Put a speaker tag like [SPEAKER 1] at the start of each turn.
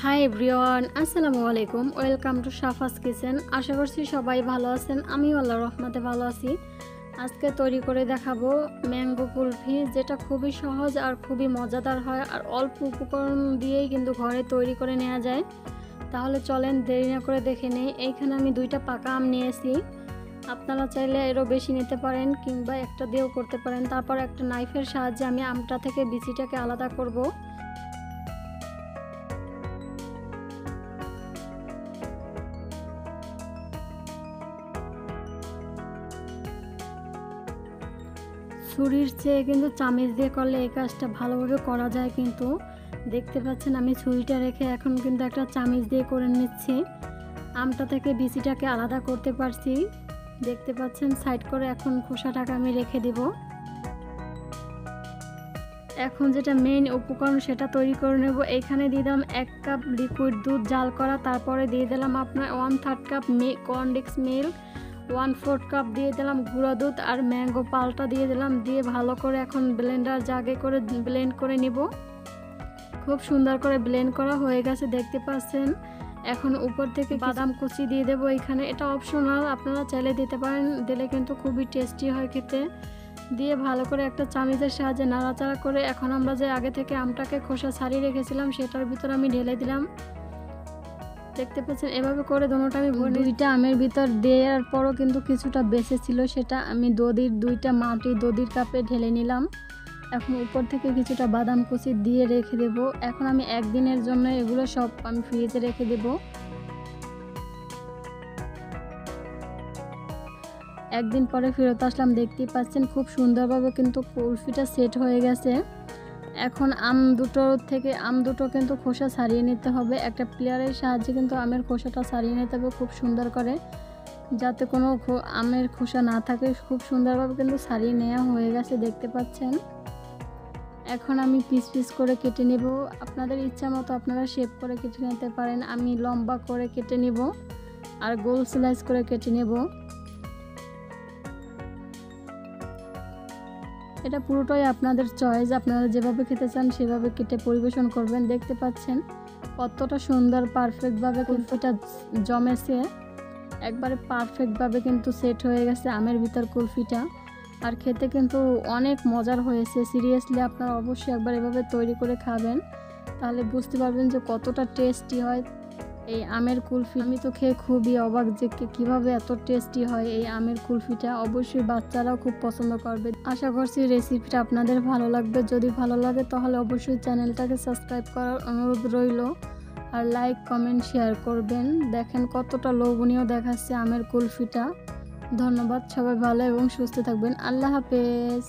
[SPEAKER 1] High everyone, আসসালামু আলাইকুম। Welcome to Safa's kitchen. আশা করছি সবাই ভালো আছেন। আমিও আল্লাহর রহমতে ভালো আছি। আজকে তৈরি করে দেখাবো ম্যাঙ্গো কুলফি, যেটা খুবই সহজ আর খুবই মজাদার হয়, আর অল্প উপকরণ দিয়েই কিন্তু ঘরে তৈরি করে নেওয়া যায়। তাহলে চলেন দেরি না করে দেখে নিই। এইখানে আমি 2টা পাকা আম নিয়েছি। আপনারা চাইলে এরও বেশি নিতে পারেন কিংবা একটা দিয়েও করতে পারেন। তারপর একটা নাইফের সাহায্যে আমি আমটা থেকে বিচিটাকে আলাদা করব। ছুরির চেয়ে কিন্তু চামচ দিয়ে করলে এই কাজটা ভালোভাবে করা যায়। কিন্তু দেখতে পাচ্ছেন আমি ছুরিটা রেখে এখন কিন্তু একটা চামচ দিয়ে করে নিচ্ছি। আমটা থেকে বিচিটাকে আলাদা করতে পারছি, দেখতে পাচ্ছেন। সাইড করে এখন খোসাটাকে আমি রেখে দিব। এখন যেটা মেইন উপকরণ সেটা তৈরি করে নেব। এখানে দিয়ে দিলাম 1 কাপ লিকুইড দুধ জাল করা, তারপরে দিয়ে দিলাম আপনার 1/3 কাপ কনডেন্স মিল্ক, 1/4 কাপ দিয়ে দিলাম গুঁড়া দুধ, আর ম্যাঙ্গো পালটা দিয়ে দিলাম। দিয়ে ভালো করে এখন ব্লেন্ডার জাগে করে ব্লেন্ড করে নিব। খুব সুন্দর করে ব্লেন্ড করা হয়ে গেছে, দেখতে পাচ্ছেন। এখন উপর থেকে বাদাম কুচি দিয়ে দেবো এখানে। এটা অপশনাল, আপনারা চাইলে দিতে পারেন, দিলে কিন্তু খুবই টেস্টি হয় খেতে। দিয়ে ভালো করে একটা চামচের সাহায্যে নাড়াচাড়া করে এখন আমরা যে আগে থেকে আমটাকে খোসা ছাড়িয়ে রেখেছিলাম সেটার ভিতর আমি ঢেলে দিলাম। দেখতে পাচ্ছেন এভাবে করে দোনোটা আমি 2টা আমের ভিতর দেওয়ার পরও কিন্তু কিছুটা বেঁচে ছিল, সেটা আমি 2টা মাটি দধির কাপে ঢেলে নিলাম। এখন উপর থেকে কিছুটা বাদাম কুচি দিয়ে রেখে দেব। এখন আমি একদিনের জন্য এগুলো সব আমি ফ্রিজে রেখে দেব। একদিন পরে ফেরত আসলাম, দেখতেই পাচ্ছেন খুব সুন্দরভাবে কিন্তু কুলফিটা সেট হয়ে গেছে। এখন আম দুটো কিন্তু খোসা ছাড়িয়ে নিতে হবে। একটা প্লেয়ারের সাহায্যে কিন্তু আমের খোসাটা ছাড়িয়ে নিতে হবে খুব সুন্দর করে, যাতে কোনো আমের খোসা না থাকে। খুব সুন্দরভাবে কিন্তু ছাড়িয়ে নেওয়া হয়ে গেছে, দেখতে পাচ্ছেন। এখন আমি পিস পিস করে কেটে নেব। আপনাদের ইচ্ছা মতো আপনারা শেপ করে কেটে নিতে পারেন। আমি লম্বা করে কেটে নেব আর গোল স্লাইস করে কেটে নেব। এটা পুরোটাই আপনাদের চয়েস, আপনারা যেভাবে খেতে চান সেভাবে কেটে পরিবেশন করবেন। দেখতে পাচ্ছেন কতটা সুন্দর পারফেক্টভাবে কুলফিটা জমেছে, একবারে পারফেক্টভাবে কিন্তু সেট হয়ে গেছে আমের ভিতর কুলফিটা। আর খেতে কিন্তু অনেক মজার হয়েছে। সিরিয়াসলি আপনারা অবশ্যই একবার এভাবে তৈরি করে খাবেন, তাহলে বুঝতে পারবেন যে কতটা টেস্টি হয় এই আমের কুলফি। আমি তো খেয়ে খুবই অবাক যে কিভাবে এত টেস্টি হয় এই আমের কুলফিটা। অবশ্যই বাচ্চারাও খুব পছন্দ করবে। আশা করছি রেসিপিটা আপনাদের ভালো লাগবে। যদি ভালো লাগে তাহলে অবশ্যই চ্যানেলটাকে সাবস্ক্রাইব করার অনুরোধ রইল, আর লাইক কমেন্ট শেয়ার করবেন। দেখেন কতটা লোভনীয় দেখাচ্ছে আমের কুলফিটা। ধন্যবাদ, সবাই ভালো এবং সুস্থ থাকবেন। আল্লাহ হাফেজ।